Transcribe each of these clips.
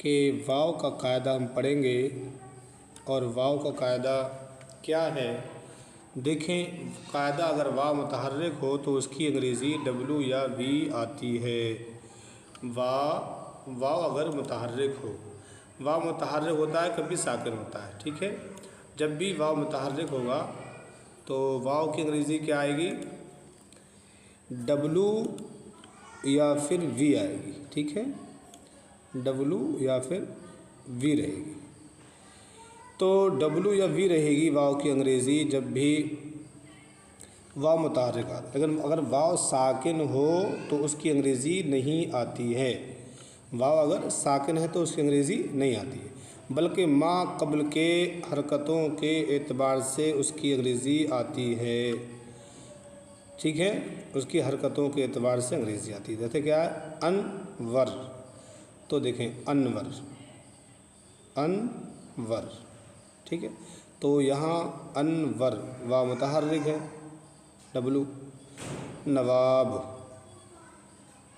कि वाव का कायदा हम पढ़ेंगे। और वाव का कायदा क्या है? देखें, कायदा अगर वाव मुतहर्रिक हो तो उसकी अंग्रेज़ी W या V आती है। वाव अगर मुतहर्रिक हो, वाव मुतहर्रिक होता है कभी साकिन होता है, ठीक है। जब भी वाव मुतहर्रिक होगा तो वाव की अंग्रेज़ी क्या आएगी? W या फिर V आएगी, ठीक है। W या फिर V रहेगी। तो W या V रहेगी वाव की अंग्रेज़ी जब भी वाव मुतहर्रिक आता है। लेकिन अगर वाव साकिन हो तो उसकी अंग्रेज़ी नहीं आती है। वाव अगर साकिन है तो उसकी अंग्रेज़ी नहीं आती है, बल्कि माँ कब्ल के हरकतों के एतबार से उसकी अंग्रेज़ी आती है, ठीक है। उसकी हरकतों के एतबार से अंग्रेज़ी आती है। जैसे क्या है? अनवर, तो देखें अनवर, अनवर, ठीक है। तो यहाँ अनवर वाव मुतहर्रिक है W। नवाब,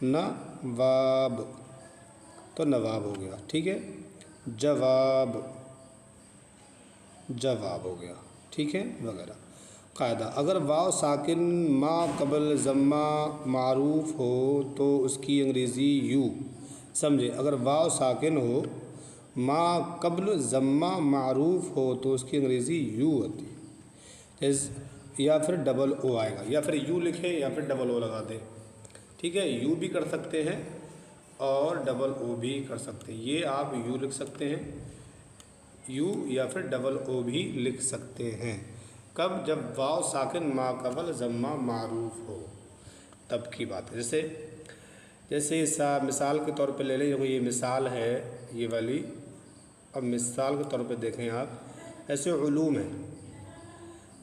नवाब, तो नवाब हो गया, ठीक है। जवाब, जवाब हो गया, ठीक है, वगैरह। कायदा अगर वाव साकिन मा कबल ज़म्मा मारूफ हो तो उसकी अंग्रेज़ी यू। समझे, अगर वाव साकिन हो मा कबल ज़म्मा मारूफ हो तो उसकी अंग्रेज़ी यू होती है। या फिर डबल ओ आएगा, या फिर यू लिखें या फिर डबल ओ लगा दें, ठीक है। यू भी कर सकते हैं और डबल ओ भी कर सकते हैं। ये आप यू लिख सकते हैं, यू, या फिर डबल ओ भी लिख सकते हैं। कब? जब वाव साकिन मा कबल ज़म्मा मारूफ हो, तब की बात है। जैसे मिसाल के तौर पे ले लें, ये मिसाल है ये वाली। अब मिसाल के तौर पे देखें आप, ऐसे उलूम है,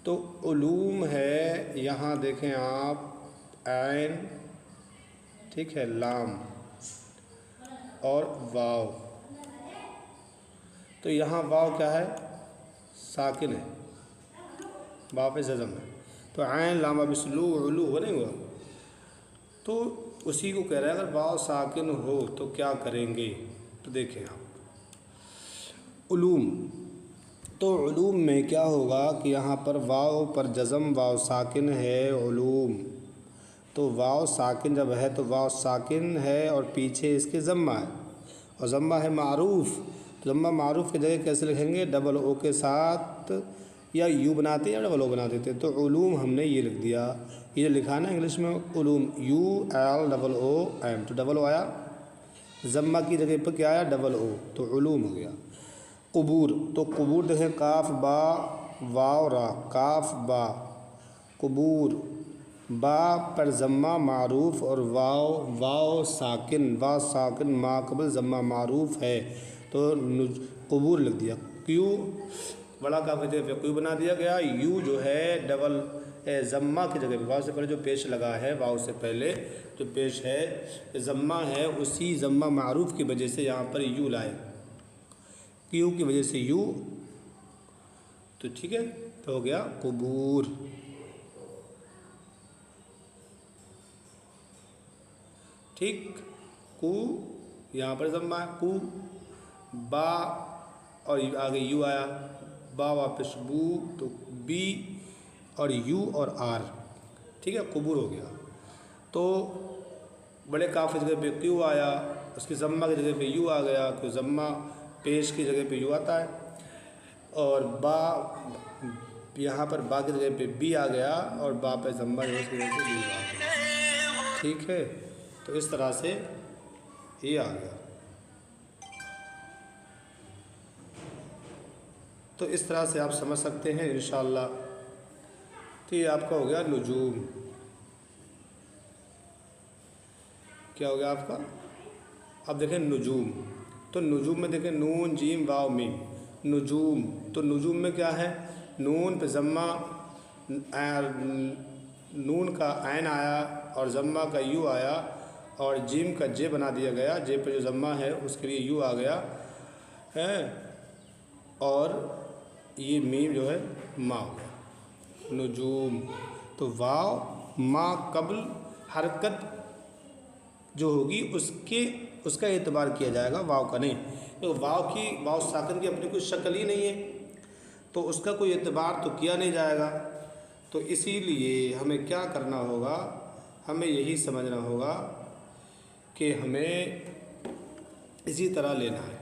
तो उलूम है, यहाँ देखें आप ऐन, ठीक है, लाम और वाव। तो यहाँ वाव क्या है? साकिन है, वाव पे जज़म है। तो ऐन लाम अब इसलू उलू हो नहीं हुआ, तो उसी को कह रहा है अगर वाव साकिन हो तो क्या करेंगे। तो देखें आप उलूम, तो उलूम में क्या होगा कि यहाँ पर वाव पर जज़म, वाव साकिन है उलूम। तो वाव साकिन जब है तो वाव साकिन है और पीछे इसके ज़म्मा है, और ज़म्मा है मारूफ़। तो ज़म्मा मारूफ़ की जगह कैसे लिखेंगे? डबल ओ के साथ, या यू बनाते या डबल ओ बना देते। तो उलूम हमने ये लिख दिया, ये लिखा है ना इंग्लिश में उलूम, ULOOM, तो डबल ओ आया, ज़म्मा की जगह पर क्या आया? डबल ओ, तो उलूम हो गया। कुबूर, तो कुबूर देखें काफ बा वाव रा, काफ बा कुबूर, बा पर ज़म्मा मारूफ़ और वाव साकिन, वाव साकिन मा कबल ज़म्मा मारूफ़ है, तो कुबूर लिख दिया। क्यू बड़ा काफ़ी जगह क्यू बना दिया गया। यू जो है डबल ज़म्मा की जगह पे, वाव से पहले जो पेश लगा है, वाव से पहले जो पेश है ज़म्मा है, उसी ज़म्मा मारूफ़ की वजह से यहाँ पर यू लाए, क्यू की वजह से यू, तो ठीक है, तो हो गया कुबूर। ठीक, कु यहाँ पर ज़म्मा है, कु, बा और आगे यू आया, बा वापस बू, तो बी और यू और आर, ठीक है, कुबूर हो गया। तो बड़े काफ़ी जगह पे क्यू आया, उसकी ज़म्मा की जगह पे यू आ गया, क्यों ज़म्मा पेश की जगह पे यू आता है, और बा यहाँ पर बा की जगह पे बी आ गया, और बा पे ज़म्मा की वजह से यू आ गया, ठीक है। तो इस तरह से ये आ गया। तो इस तरह से आप समझ सकते हैं इंशाअल्लाह। तो ये आपका हो गया नुजूम। क्या हो गया आपका? अब देखें नुजूम, तो नुजूम में देखें नून जीम वाव मीम, नुजूम। तो नुजूम में क्या है? नून पे ज़म्मा, नून का ऐन आया और ज़म्मा का यू आया, और जीम का जे बना दिया गया, जे पे जो ज़म्मा है उसके लिए यू आ गया है, और ये मीम जो है मा हो गया, नुजूम। तो वाव मा कबल हरकत जो होगी उसका एतबार किया जाएगा, वाव का नहीं। तो वाव साकिन की अपनी कोई शक्ल ही नहीं है, तो उसका कोई एतबार तो किया नहीं जाएगा। तो इसीलिए हमें क्या करना होगा, हमें यही समझना होगा कि हमें इसी तरह लेना है।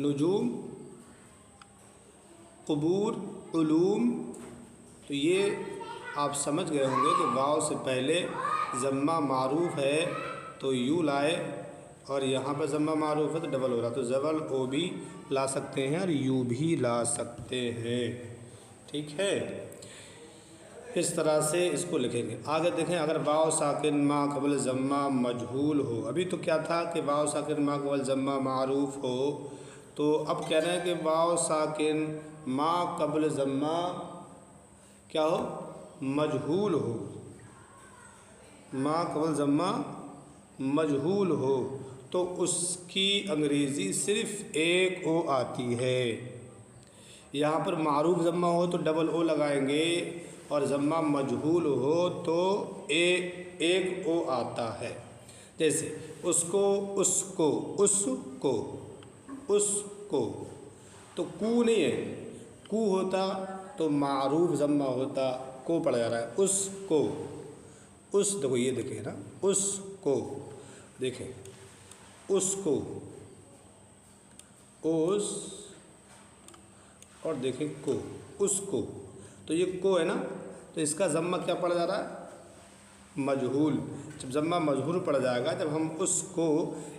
नुजूम, कुबूर, उलूम, तो ये आप समझ गए होंगे कि वाव से पहले ज़म्मा मारूफ है तो यू लाए, और यहाँ पर ज़म्मा मारूफ है तो डबल हो रहा, तो ज़बल ओ भी ला सकते हैं और यू भी ला सकते हैं। ठीक है, इस तरह से इसको लिखेंगे। आगे देखें, अगर वाव साकिन मा कबल ज़म्मा मजहूल हो, अभी तो क्या था कि वाव साकिन मा कबल ज़म्मा मारूफ हो, तो अब कह रहे हैं कि वाव साकिन मा कबल ज़म्मा क्या हो, मजहूल हो, मा कबल ज़म्मा मजहूल हो, तो उसकी अंग्रेज़ी सिर्फ़ एक ओ आती है। यहाँ पर मारूफ ज़म्मा हो तो डबल ओ लगाएंगे, और ज़म्मा मजहूल हो तो एक ओ आता है। जैसे उसको, उसको, उसको, उसको, तो कू नहीं है, कू होता तो मारूफ ज़म्मा होता, को पड़ा जा रहा है, उसको, उस, देखो ये देखें ना, उसको, देखें उसको, उस, और देखें को, उसको, तो ये को है ना, तो इसका ज़म्मा क्या पड़ जा रहा है, मजहूल। जब ज़म्मा मजहूल पड़ जाएगा, जब हम उसको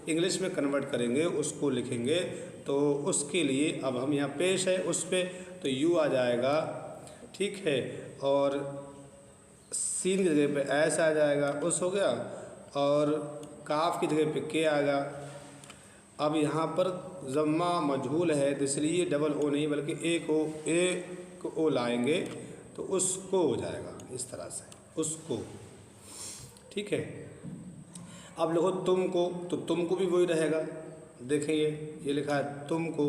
इंग्लिश में कन्वर्ट करेंगे, उसको लिखेंगे, तो उसके लिए अब हम यहाँ पेश है उस पे, तो यू आ जाएगा। ठीक है, और सीन की जगह पे एस आ जाएगा, उस हो गया, और काफ की जगह पे के आएगा। अब यहाँ पर ज़म्मा मजहूल है तो इसलिए डबल ओ नहीं बल्कि एक ओ लाएंगे, तो उसको हो जाएगा इस तरह से, उसको। ठीक है, अब लिखो तुमको, तो तुमको भी वही रहेगा। देखें ये लिखा है तुमको,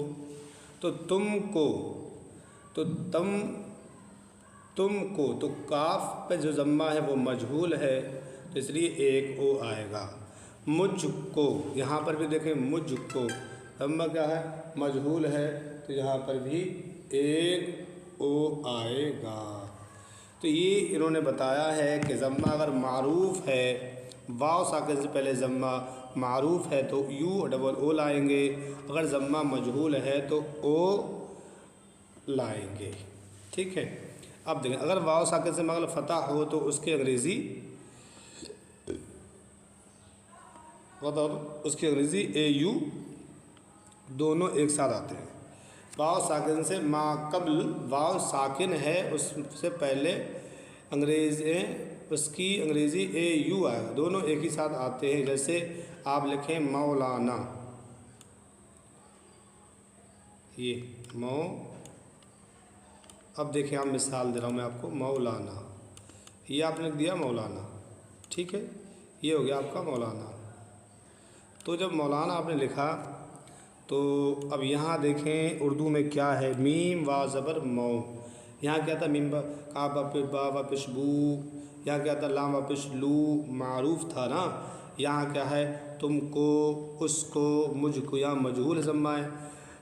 तो तुमको, तो तुमको, तो काफ पे जो ज़म्मा है वो मजहूल है, तो इसलिए एक ओ आएगा। मुझको, यहाँ पर भी देखें मुझको, ज़म्मा क्या है, मजहूल है, तो यहाँ पर भी एक ओ आएगा। तो ये इन्होंने बताया है कि ज़म्मा अगर मारूफ है, वाव साकिन से पहले ज़म्मा मारूफ है तो यू डबल ओ लाएंगे, अगर ज़म्मा मजहूल है तो ओ लाएंगे। ठीक है, अब देखें, अगर वाव साकिन से मगल फ़तह हो तो उसकी अंग्रेज़ी, बताओ तो उसकी अंग्रेज़ी ए यू दोनों एक साथ आते हैं। वाव साकिन से मा कबल वाव साकिन है, उससे पहले उसकी अंग्रेज़ी ए यू आएगा, दोनों एक ही साथ आते हैं। जैसे आप लिखें मौलाना, ये मौ, अब देखिए आप मिसाल दे रहा हूँ मैं आपको, मौलाना, ये आपने लिख दिया मौलाना। ठीक है, ये हो गया आपका मौलाना। तो जब मौलाना आपने लिखा, तो अब यहाँ देखें उर्दू में क्या है, मीम वा ज़बर मौ, यहाँ क्या था, मीम का वापिश बू, यहाँ क्या था, लाम वापिश लू, मारूफ था ना। यहाँ क्या है, तुमको, उसको, मुझको, यहाँ मजहूल ज़म्मा है।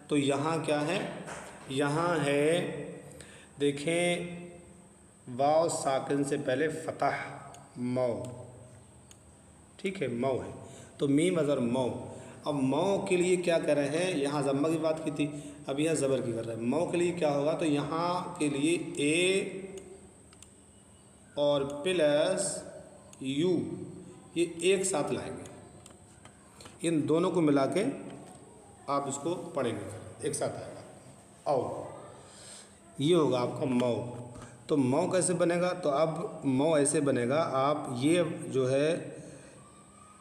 तो यहाँ क्या है, यहाँ है, देखें वाव साकिन से पहले फ़तह मौ। ठीक है, मौ है, तो मीम अज़र मौ। अब मौ के लिए क्या कर रहे हैं, यहाँ ज़म्मा की बात की थी, अब यहाँ ज़बर की कर रहे हैं। मौ के लिए क्या होगा, तो यहाँ के लिए ए और प्लस यू ये एक साथ लाएंगे, इन दोनों को मिला के आप इसको पढ़ेंगे, एक साथ आएगा औ, ये होगा आपका मौ। तो मौ कैसे बनेगा, तो अब मौ ऐसे बनेगा, आप ये जो है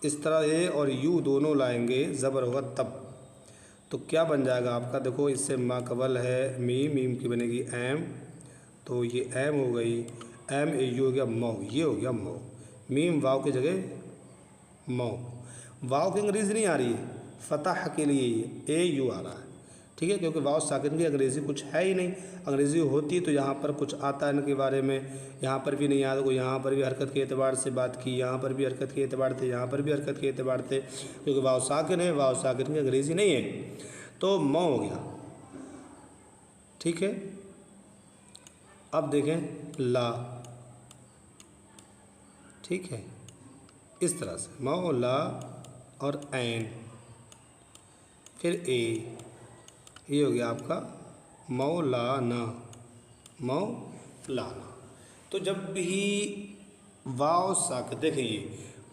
इस तरह ए और यू दोनों लाएंगे, ज़बर होगा तब, तो क्या बन जाएगा आपका, देखो इससे मा कबल है मीम, मीम की बनेगी एम, तो ये एम हो गई, एम ए यू हो गया मौ, ये हो गया मौ। मीम वाव की जगह मौ, वाव की अंग्रेज़ी नहीं आ रही है, फ़तह के लिए ए यू आ रहा है, ठीक है, क्योंकि वाव साकिन की अंग्रेज़ी कुछ है ही नहीं। अंग्रेज़ी होती तो यहाँ पर कुछ आता है इनके बारे में, यहाँ पर भी नहीं आता। यहाँ पर भी हरकत के एतबार से बात की, यहाँ पर भी हरकत के एतबार थे, यहाँ पर भी हरकत के एतबार थे, क्योंकि वाव साकिन है, वाव साकिन की अंग्रेज़ी नहीं है। तो मौ हो गया, ठीक है। अब देखें ला, ठीक है, इस तरह से मौ ला और ऐन, फिर ए, ये हो गया आपका मौलाना, मौलाना। तो जब भी वाव साकिन, देखिए ये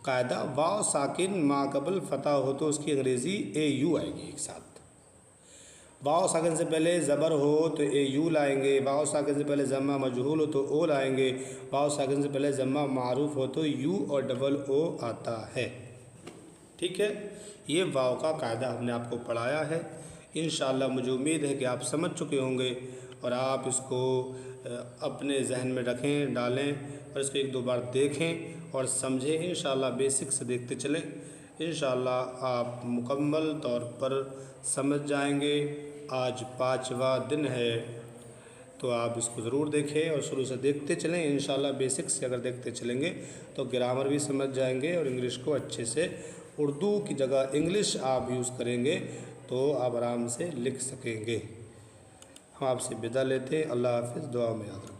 कायदा, वाव साकिन माकबल फ़तह हो तो उसकी अंग्रेज़ी ए यू आएगी एक साथ। वाव साकिन से पहले ज़बर हो तो ए यू लाएंगे, वाव साकिन से पहले ज़म्मा मजहूल हो तो ओ लाएंगे, वाव साकिन से पहले ज़म्मा मारूफ हो तो यू और डबल ओ आता है, ठीक है। ये वाव का कायदा हमने आपको पढ़ाया है। इंशाअल्लाह मुझे उम्मीद है कि आप समझ चुके होंगे और आप इसको अपने जहन में रखें, डालें और इसको एक दो बार देखें और समझें। इंशाअल्लाह बेसिक से देखते चलें, इंशाअल्लाह आप मुकम्मल तौर पर समझ जाएंगे। आज 5वां दिन है, तो आप इसको ज़रूर देखें और शुरू से देखते चलें। इंशाअल्लाह बेसिक से अगर देखते चलेंगे तो ग्रामर भी समझ जाएंगे और इंग्लिश को अच्छे से, उर्दू की जगह इंग्लिश आप यूज़ करेंगे तो आप आराम से लिख सकेंगे। हम आपसे विदा लेते हैं। अल्लाह हाफ़िज़, दुआ में याद रखें।